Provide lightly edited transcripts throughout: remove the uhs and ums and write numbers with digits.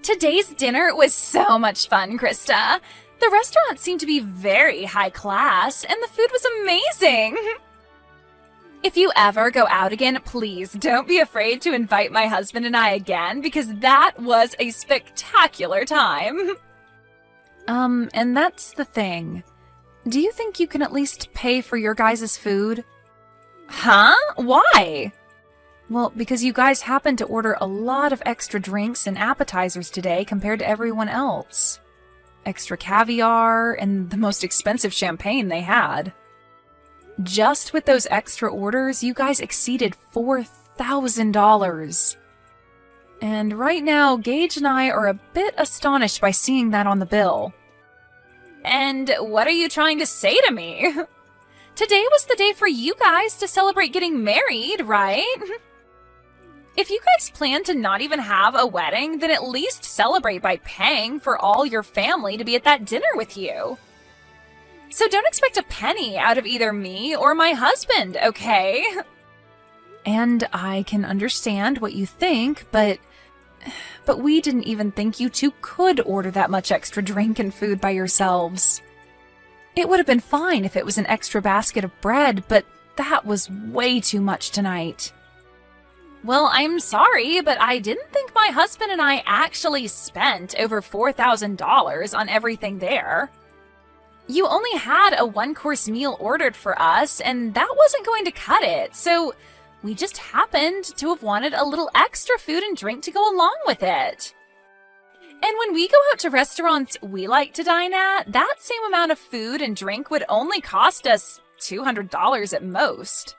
Today's dinner was so much fun, Krista. The restaurant seemed to be very high class, and the food was amazing. If you ever go out again, please don't be afraid to invite my husband and I again, because that was a spectacular time. And that's the thing. Do you think you can at least pay for your guys' food? Huh? Why? Well, because you guys happened to order a lot of extra drinks and appetizers today compared to everyone else. Extra caviar and the most expensive champagne they had. Just with those extra orders, you guys exceeded $4,000. And right now, Gage and I are a bit astonished by seeing that on the bill. And what are you trying to say to me? Today was the day for you guys to celebrate getting married, right? If you guys plan to not even have a wedding, then at least celebrate by paying for all your family to be at that dinner with you. So don't expect a penny out of either me or my husband, okay? And I can understand what you think, but we didn't even think you two could order that much extra drink and food by yourselves. It would have been fine if it was an extra basket of bread, but that was way too much tonight. Well, I'm sorry, but I didn't think my husband and I actually spent over $4,000 on everything there. You only had a one-course meal ordered for us, and that wasn't going to cut it, so we just happened to have wanted a little extra food and drink to go along with it. And when we go out to restaurants we like to dine at, that same amount of food and drink would only cost us $200 at most.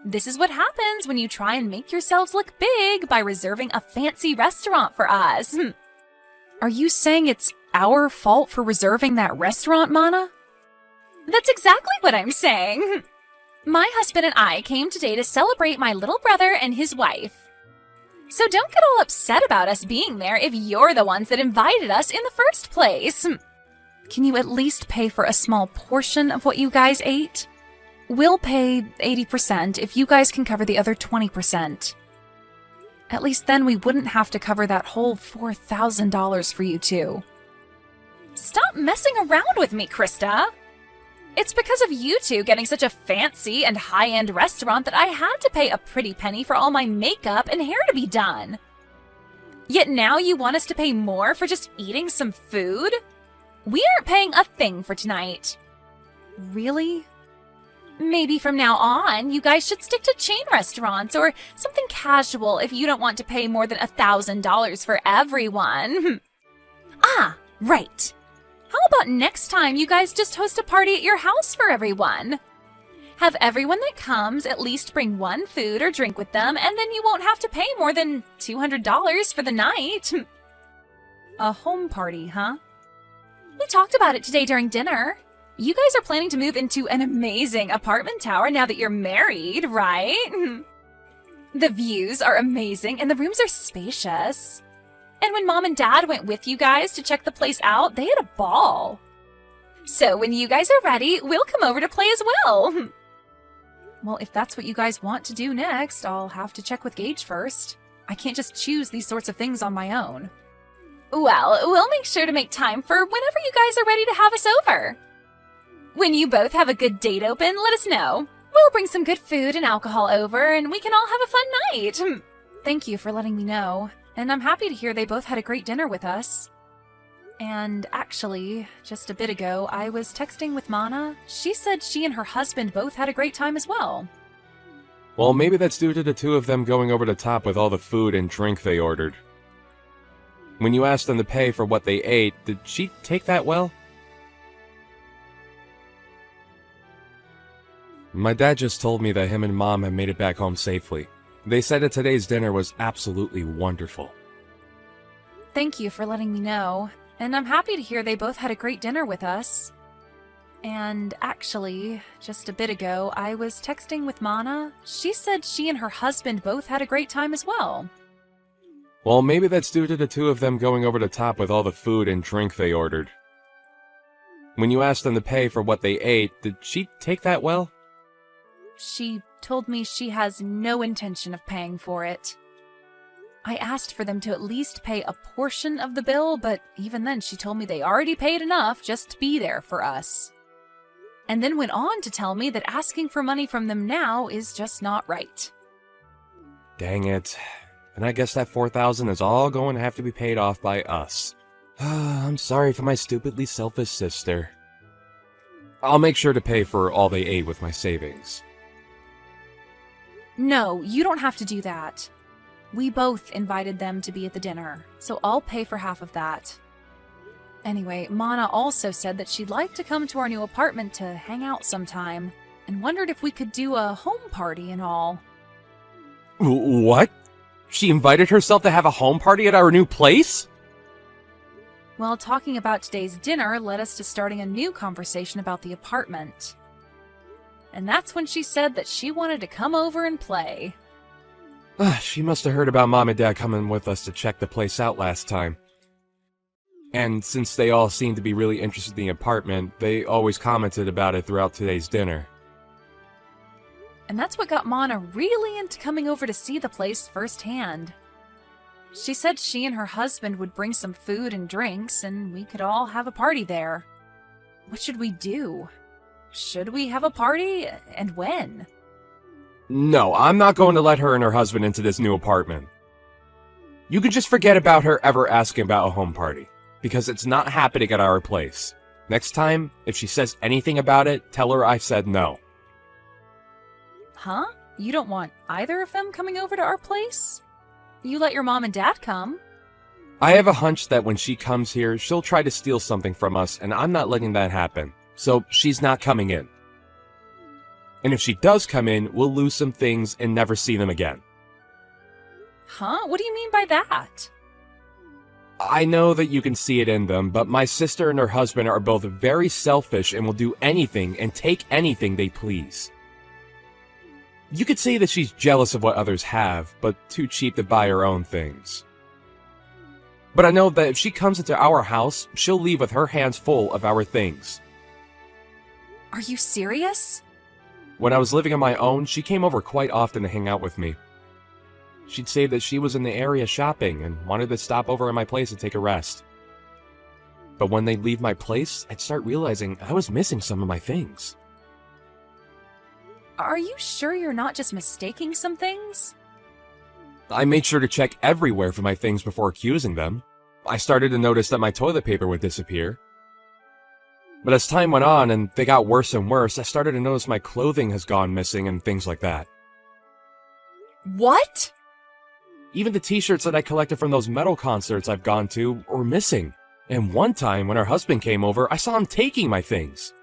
This is what happens when you try and make yourselves look big by reserving a fancy restaurant for us. Are you saying it's our fault for reserving that restaurant, Mana? That's exactly what I'm saying. My husband and I came today to celebrate my little brother and his wife. So don't get all upset about us being there if you're the ones that invited us in the first place. Can you at least pay for a small portion of what you guys ate? We'll pay 80% if you guys can cover the other 20%. At least then we wouldn't have to cover that whole $4,000 for you two. Stop messing around with me, Krista. It's because of you two getting such a fancy and high-end restaurant that I had to pay a pretty penny for all my makeup and hair to be done. Yet now you want us to pay more for just eating some food? We aren't paying a thing for tonight. Really? Maybe from now on, you guys should stick to chain restaurants or something casual if you don't want to pay more than $1,000 for everyone. Ah, right. How about next time you guys just host a party at your house for everyone? Have everyone that comes at least bring one food or drink with them, and then you won't have to pay more than $200 for the night. A home party, huh? We talked about it today during dinner. You guys are planning to move into an amazing apartment tower now that you're married, right? The views are amazing and the rooms are spacious. And when Mom and Dad went with you guys to check the place out, they had a ball. So when you guys are ready, we'll come over to play as well. Well, if that's what you guys want to do next, I'll have to check with Gage first. I can't just choose these sorts of things on my own. Well, we'll make sure to make time for whenever you guys are ready to have us over. When you both have a good date open, let us know. We'll bring some good food and alcohol over, and we can all have a fun night. Thank you for letting me know, and I'm happy to hear they both had a great dinner with us. And actually, just a bit ago, I was texting with Mana. She said she and her husband both had a great time as well. Well, maybe that's due to the two of them going over the top with all the food and drink they ordered. When you asked them to pay for what they ate, did she take that well? My dad just told me that him and Mom have made it back home safely. They said that today's dinner was absolutely wonderful. Thank you for letting me know, and I'm happy to hear they both had a great dinner with us. And actually, just a bit ago, I was texting with Mana. She said she and her husband both had a great time as well. Well, maybe that's due to the two of them going over the top with all the food and drink they ordered. When you asked them to pay for what they ate, did she take that well? She told me she has no intention of paying for it. I asked for them to at least pay a portion of the bill, but even then she told me they already paid enough just to be there for us. And then went on to tell me that asking for money from them now is just not right. Dang it. And I guess that $4,000 is all going to have to be paid off by us. I'm sorry for my stupidly selfish sister. I'll make sure to pay for all they ate with my savings. No, you don't have to do that. We both invited them to be at the dinner, so I'll pay for half of that. Anyway, Mana also said that she'd like to come to our new apartment to hang out sometime, and wondered if we could do a home party and all. What? She invited herself to have a home party at our new place? Well, talking about today's dinner led us to starting a new conversation about the apartment. And that's when she said that she wanted to come over and play. She must have heard about Mom and Dad coming with us to check the place out last time. And since they all seemed to be really interested in the apartment, they always commented about it throughout today's dinner. And that's what got Mana really into coming over to see the place firsthand. She said she and her husband would bring some food and drinks, and we could all have a party there. What should we do? Should we have a party? And when? No, I'm not going to let her and her husband into this new apartment. You can just forget about her ever asking about a home party, because it's not happening at our place. Next time, if she says anything about it, tell her I said no. Huh? You don't want either of them coming over to our place? You let your mom and dad come. I have a hunch that when she comes here, she'll try to steal something from us, and I'm not letting that happen. So she's not coming in. And if she does come in, we'll lose some things and never see them again. Huh? What do you mean by that? I know that you can see it in them, but my sister and her husband are both very selfish and will do anything and take anything they please. You could say that she's jealous of what others have, but too cheap to buy her own things. But I know that if she comes into our house, she'll leave with her hands full of our things. Are you serious? When I was living on my own, she came over quite often to hang out with me. She'd say that she was in the area shopping and wanted to stop over at my place and take a rest. But when they'd leave my place, I'd start realizing I was missing some of my things. Are you sure you're not just mistaking some things? I made sure to check everywhere for my things before accusing them. I started to notice that my toilet paper would disappear. But as time went on and they got worse and worse, I started to notice my clothing has gone missing and things like that. What? Even the t-shirts that I collected from those metal concerts I've gone to were missing. And one time when her husband came over, I saw him taking my things.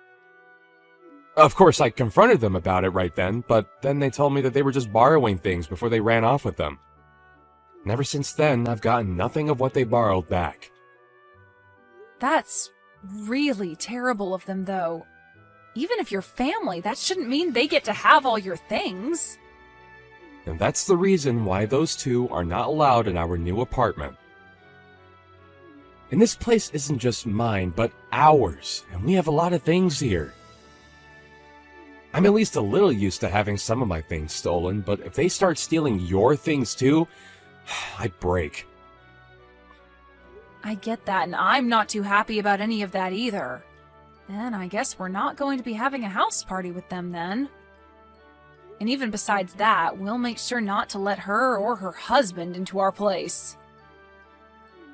Of course, I confronted them about it right then, but then they told me that they were just borrowing things before they ran off with them. And ever since then, I've gotten nothing of what they borrowed back. That's really terrible of them, though. Even if you're family, that shouldn't mean they get to have all your things. And that's the reason why those two are not allowed in our new apartment. And this place isn't just mine, but ours, and we have a lot of things here. I'm at least a little used to having some of my things stolen, but if they start stealing your things too, I'd break. I get that, and I'm not too happy about any of that either. Then I guess we're not going to be having a house party with them then. And even besides that, we'll make sure not to let her or her husband into our place.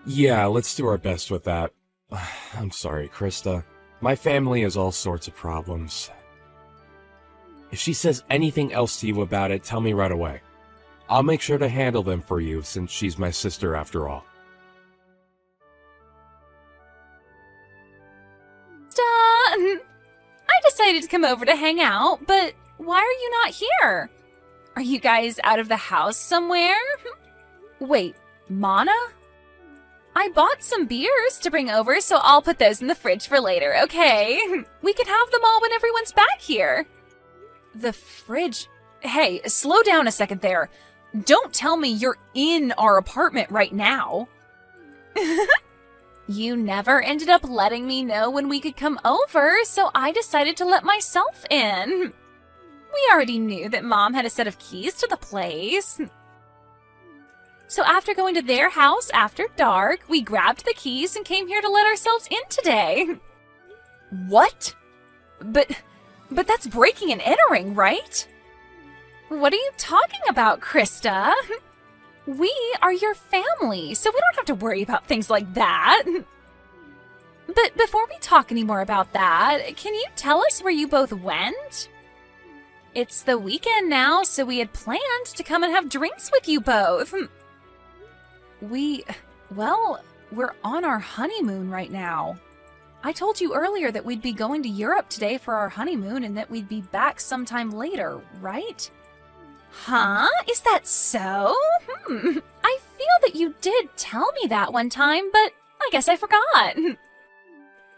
Yeah, let's do our best with that. I'm sorry, Krista. My family has all sorts of problems. If she says anything else to you about it, tell me right away. I'll make sure to handle them for you, since she's my sister after all. I decided to come over to hang out, but why are you not here? Are you guys out of the house somewhere? Wait, Mana? I bought some beers to bring over, so I'll put those in the fridge for later, okay? We can have them all when everyone's back here. The fridge? Hey, slow down a second there. Don't tell me you're in our apartment right now. You never ended up letting me know when we could come over, so I decided to let myself in. We already knew that Mom had a set of keys to the place. So after going to their house after dark, we grabbed the keys and came here to let ourselves in today. What? But that's breaking and entering, right? What are you talking about, Krista? We are your family, so we don't have to worry about things like that. But before we talk any more about that, can you tell us where you both went? It's the weekend now, so we had planned to come and have drinks with you both. We're on our honeymoon right now. I told you earlier that we'd be going to Europe today for our honeymoon and that we'd be back sometime later, right? Huh? Is that so? I feel that you did tell me that one time, but I guess I forgot.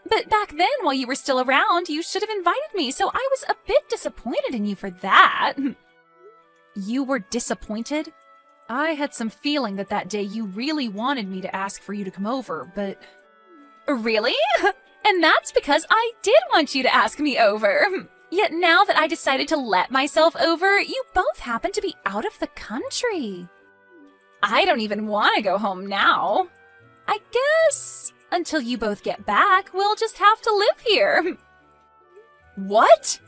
But back then, while you were still around, you should have invited me, so I was a bit disappointed in you for that. You were disappointed? I had some feeling that day you really wanted me to ask for you to come over, but... Really? And that's because I did want you to ask me over. Yet now that I decided to let myself over, you both happen to be out of the country. I don't even want to go home now. I guess until you both get back, we'll just have to live here. What?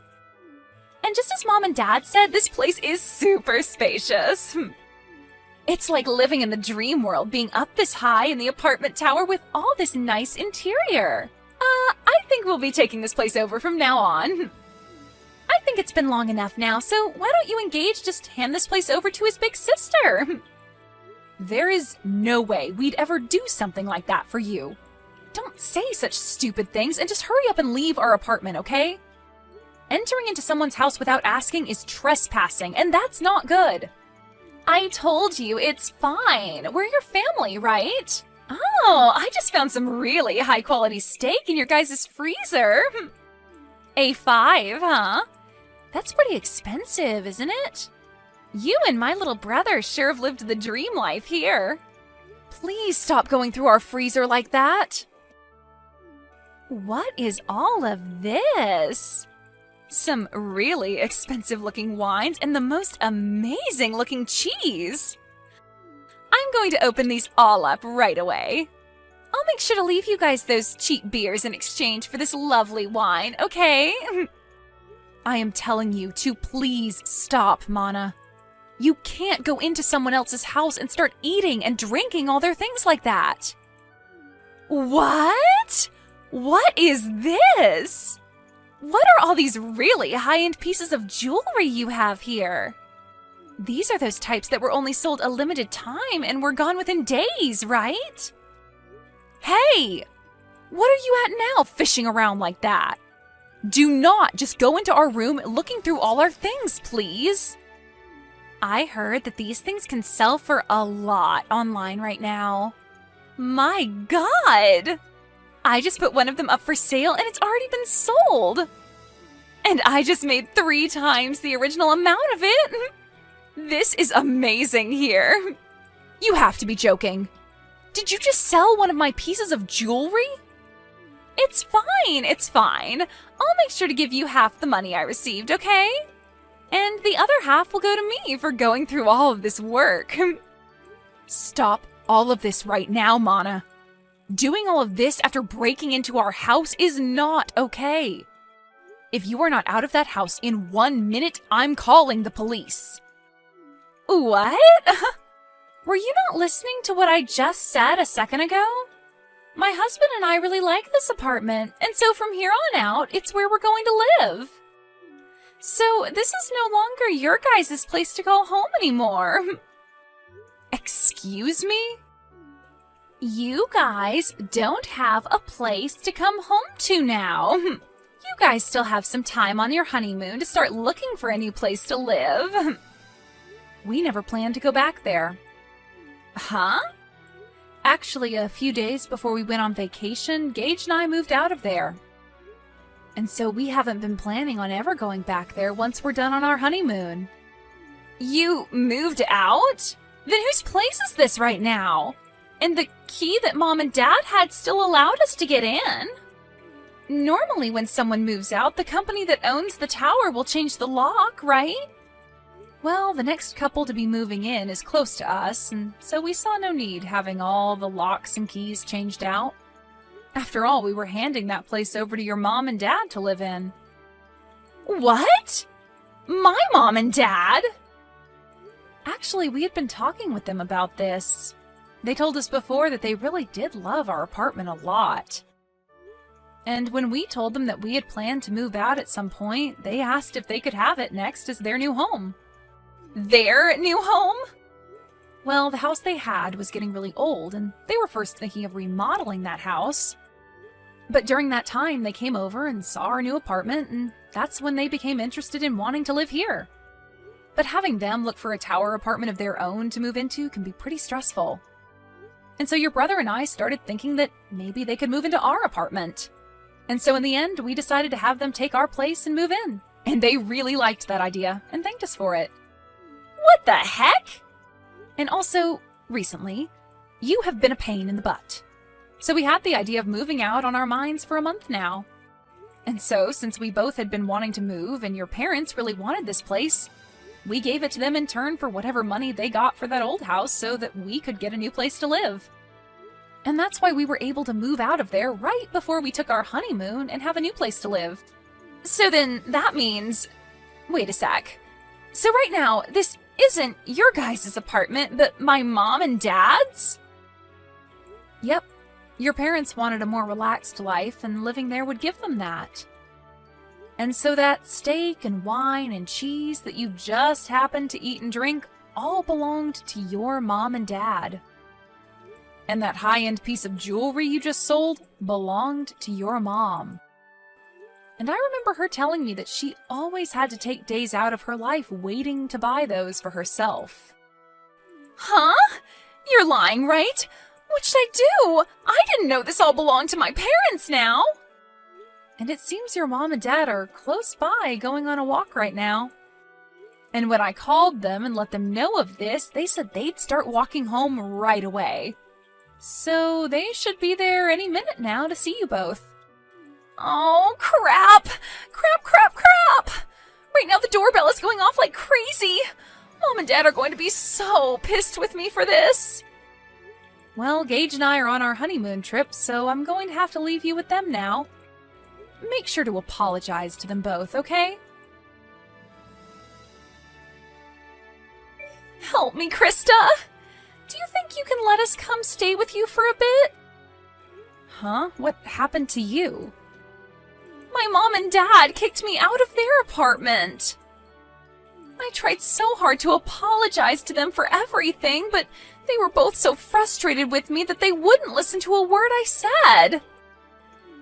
And just as Mom and Dad said, this place is super spacious. It's like living in the dream world, being up this high in the apartment tower with all this nice interior. I think we'll be taking this place over from now on. I think it's been long enough now, so why don't you engage just hand this place over to his big sister? There is no way we'd ever do something like that for you. Don't say such stupid things and just hurry up and leave our apartment, okay? Entering into someone's house without asking is trespassing, and that's not good. I told you, it's fine. We're your family, right? Oh, I just found some really high-quality steak in your guys' freezer. A5, huh? That's pretty expensive, isn't it? You and my little brother sure have lived the dream life here. Please stop going through our freezer like that. What is all of this? Some really expensive-looking wines and the most amazing-looking cheese. I'm going to open these all up right away. I'll make sure to leave you guys those cheap beers in exchange for this lovely wine, okay? I am telling you to please stop, Mana. You can't go into someone else's house and start eating and drinking all their things like that. What? What is this? What are all these really high-end pieces of jewelry you have here? These are those types that were only sold a limited time and were gone within days, right? Hey! What are you at now, fishing around like that? Do not just go into our room looking through all our things, please. I heard that these things can sell for a lot online right now. My God! I just put one of them up for sale and it's already been sold. And I just made 3 times the original amount of it. This is amazing here. You have to be joking. Did you just sell one of my pieces of jewelry? It's fine, it's fine. I'll make sure to give you half the money I received, okay? And the other half will go to me for going through all of this work. Stop all of this right now, Mana. Doing all of this after breaking into our house is not okay. If you are not out of that house in 1 minute, I'm calling the police. What? Were you not listening to what I just said a second ago? My husband and I really like this apartment, and so from here on out, it's where we're going to live. So this is no longer your guys' place to go home anymore. Excuse me? You guys don't have a place to come home to now. You guys still have some time on your honeymoon to start looking for a new place to live. We never planned to go back there. Huh? Actually, a few days before we went on vacation, Gage and I moved out of there. And so we haven't been planning on ever going back there once we're done on our honeymoon. You moved out? Then whose place is this right now? And the key that Mom and Dad had still allowed us to get in. Normally when someone moves out, the company that owns the tower will change the lock, right? Well, the next couple to be moving in is close to us, and so we saw no need having all the locks and keys changed out. After all, we were handing that place over to your mom and dad to live in. What? My mom and dad? Actually, we had been talking with them about this. They told us before that they really did love our apartment a lot. And when we told them that we had planned to move out at some point, they asked if they could have it next as their new home. Their new home? Well, the house they had was getting really old, and they were first thinking of remodeling that house. But during that time, they came over and saw our new apartment, and that's when they became interested in wanting to live here. But having them look for a tower apartment of their own to move into can be pretty stressful. And so your brother and I started thinking that maybe they could move into our apartment. And so in the end, we decided to have them take our place and move in. And they really liked that idea and thanked us for it. What the heck? And also, recently, you have been a pain in the butt. So we had the idea of moving out on our minds for a month now. And so, since we both had been wanting to move and your parents really wanted this place, we gave it to them in turn for whatever money they got for that old house so that we could get a new place to live. And that's why we were able to move out of there right before we took our honeymoon and have a new place to live. So then that means... Wait a sec. So right now, this isn't your guys' apartment, but my mom and dad's? Yep. Your parents wanted a more relaxed life, and living there would give them that. And so that steak and wine and cheese that you just happened to eat and drink all belonged to your mom and dad. And that high-end piece of jewelry you just sold belonged to your mom. And I remember her telling me that she always had to take days out of her life waiting to buy those for herself. Huh? You're lying, right? What should I do? I didn't know this all belonged to my parents now. And it seems your mom and dad are close by going on a walk right now. And when I called them and let them know of this, they said they'd start walking home right away. So they should be there any minute now to see you both. Oh, crap! Crap! Right now the doorbell is going off like crazy. Mom and Dad are going to be so pissed with me for this. Well, Gage and I are on our honeymoon trip, so I'm going to have to leave you with them now. Make sure to apologize to them both, okay? Help me, Krista! Do you think you can let us come stay with you for a bit? Huh? What happened to you? My mom and dad kicked me out of their apartment. I tried so hard to apologize to them for everything, but they were both so frustrated with me that they wouldn't listen to a word I said.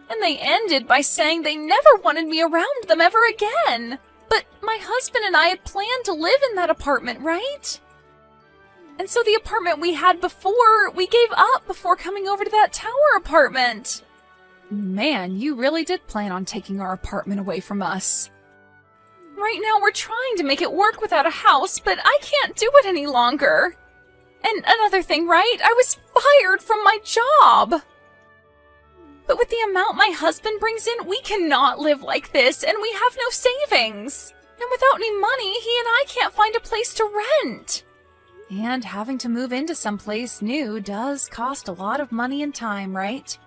And they ended by saying they never wanted me around them ever again. But my husband and I had planned to live in that apartment, right? And so the apartment we had before, we gave up before coming over to that tower apartment. Man, you really did plan on taking our apartment away from us. Right now we're trying to make it work without a house, but I can't do it any longer. And another thing, right? I was fired from my job. But with the amount my husband brings in, we cannot live like this, and we have no savings. And without any money, he and I can't find a place to rent. And having to move into someplace new does cost a lot of money and time, right?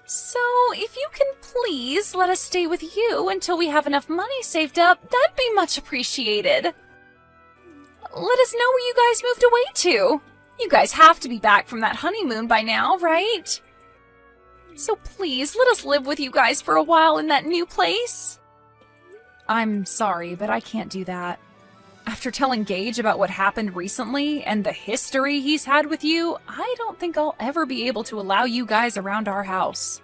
So, if you can please let us stay with you until we have enough money saved up, that'd be much appreciated. Let us know where you guys moved away to. You guys have to be back from that honeymoon by now, right? So please, let us live with you guys for a while in that new place. I'm sorry, but I can't do that. After telling Gage about what happened recently and the history he's had with you, I don't think I'll ever be able to allow you guys around our house.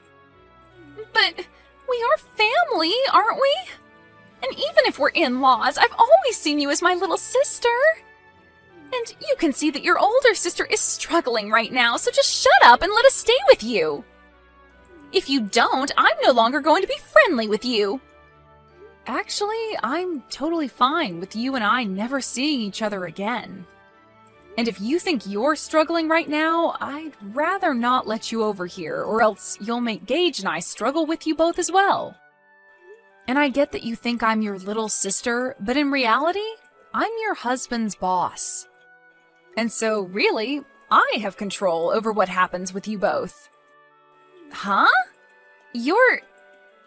But we are family, aren't we? And even if we're in-laws, I've always seen you as my little sister. And you can see that your older sister is struggling right now, so just shut up and let us stay with you. If you don't, I'm no longer going to be friendly with you. Actually, I'm totally fine with you and I never seeing each other again. And if you think you're struggling right now, I'd rather not let you over here, or else you'll make Gage and I struggle with you both as well. And I get that you think I'm your little sister, but in reality, I'm your husband's boss. And so, really, I have control over what happens with you both. Huh? You're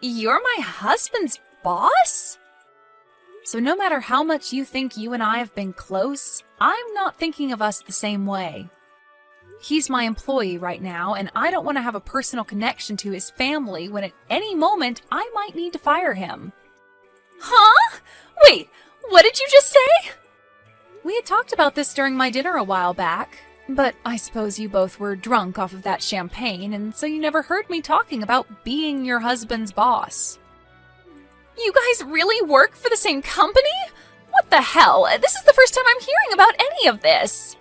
my husband's boss? So no matter how much you think you and I have been close, I'm not thinking of us the same way. He's my employee right now, and I don't want to have a personal connection to his family when at any moment I might need to fire him. Huh? Wait, what did you just say? We had talked about this during my dinner a while back, but I suppose you both were drunk off of that champagne, and so you never heard me talking about being your husband's boss. You guys really work for the same company? What the hell? This is the first time I'm hearing about any of this.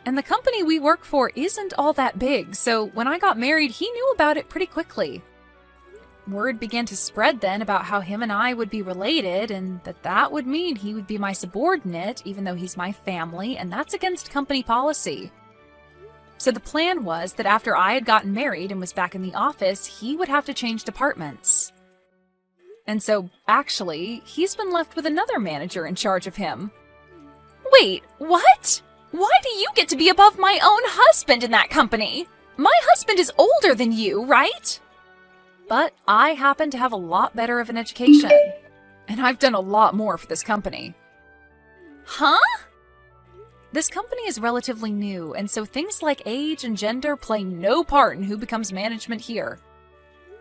And the company we work for isn't all that big, so when I got married, he knew about it pretty quickly. Word began to spread then about how him and I would be related, and that would mean he would be my subordinate, even though he's my family, and that's against company policy. So the plan was that after I had gotten married and was back in the office, he would have to change departments. And so, actually, he's been left with another manager in charge of him. Wait, what? Why do you get to be above my own husband in that company? My husband is older than you, right? But I happen to have a lot better of an education, and I've done a lot more for this company. Huh? This company is relatively new, and so things like age and gender play no part in who becomes management here.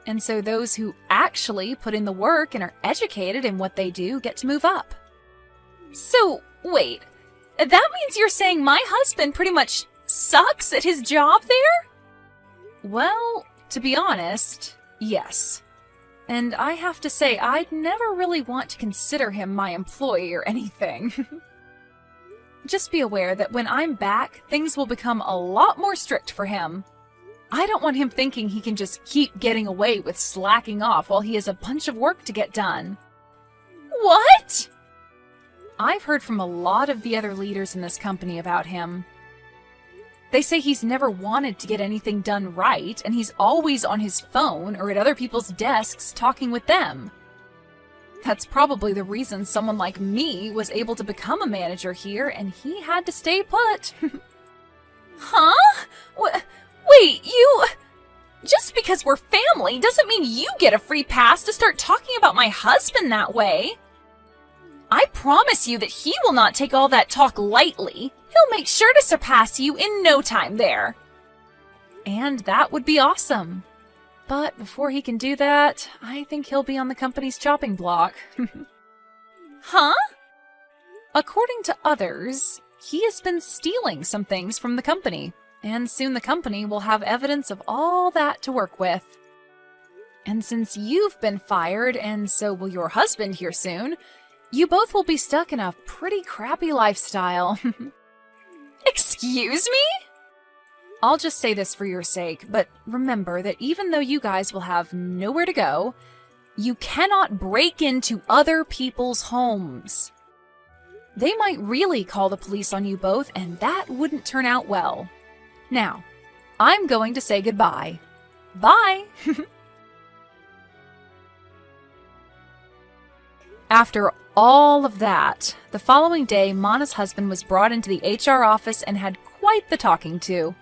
And so those who actually put in the work and are educated in what they do get to move up. So, wait, that means you're saying my husband pretty much sucks at his job there? Well, to be honest, yes. And I have to say, I'd never really want to consider him my employee or anything. Just be aware that when I'm back, things will become a lot more strict for him. I don't want him thinking he can just keep getting away with slacking off while he has a bunch of work to get done. What? I've heard from a lot of the other leaders in this company about him. They say he's never wanted to get anything done right, and he's always on his phone or at other people's desks talking with them. That's probably the reason someone like me was able to become a manager here, and he had to stay put. Huh? Wait, you... Just because we're family doesn't mean you get a free pass to start talking about my husband that way. I promise you that he will not take all that talk lightly. He'll make sure to surpass you in no time there. And that would be awesome. But before he can do that, I think he'll be on the company's chopping block. Huh? According to others, he has been stealing some things from the company. And soon the company will have evidence of all that to work with. And since you've been fired, and so will your husband here soon, you both will be stuck in a pretty crappy lifestyle. Excuse me? I'll just say this for your sake, but remember that even though you guys will have nowhere to go, you cannot break into other people's homes. They might really call the police on you both, and that wouldn't turn out well. Now, I'm going to say goodbye. Bye! After all of that, the following day, Mana's husband was brought into the HR office and had quite the talking to.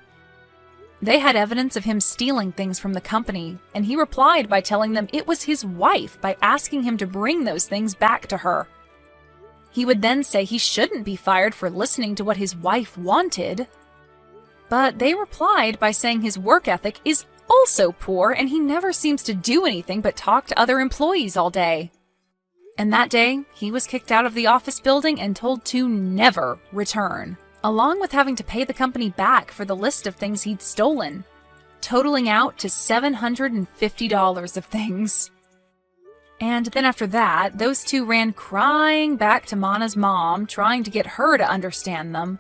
They had evidence of him stealing things from the company, and he replied by telling them it was his wife by asking him to bring those things back to her. He would then say he shouldn't be fired for listening to what his wife wanted. But they replied by saying his work ethic is also poor and he never seems to do anything but talk to other employees all day. And that day, he was kicked out of the office building and told to never return, along with having to pay the company back for the list of things he'd stolen, totaling out to $750 of things. And then after that, those two ran crying back to Mana's mom, trying to get her to understand them.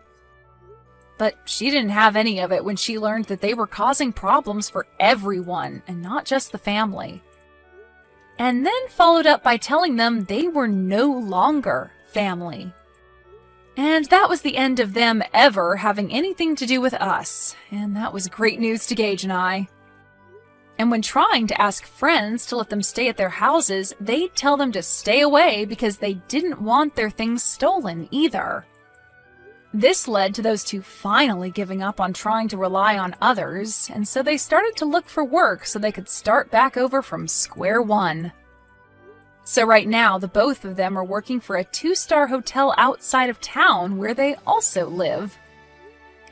But she didn't have any of it when she learned that they were causing problems for everyone, and not just the family. And then followed up by telling them they were no longer family. And that was the end of them ever having anything to do with us, and that was great news to Gage and I. And when trying to ask friends to let them stay at their houses, they'd tell them to stay away because they didn't want their things stolen either. This led to those two finally giving up on trying to rely on others, and so they started to look for work so they could start back over from square one. So right now, the both of them are working for a 2-star hotel outside of town where they also live.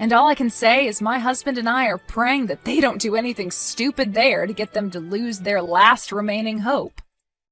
And all I can say is my husband and I are praying that they don't do anything stupid there to get them to lose their last remaining hope.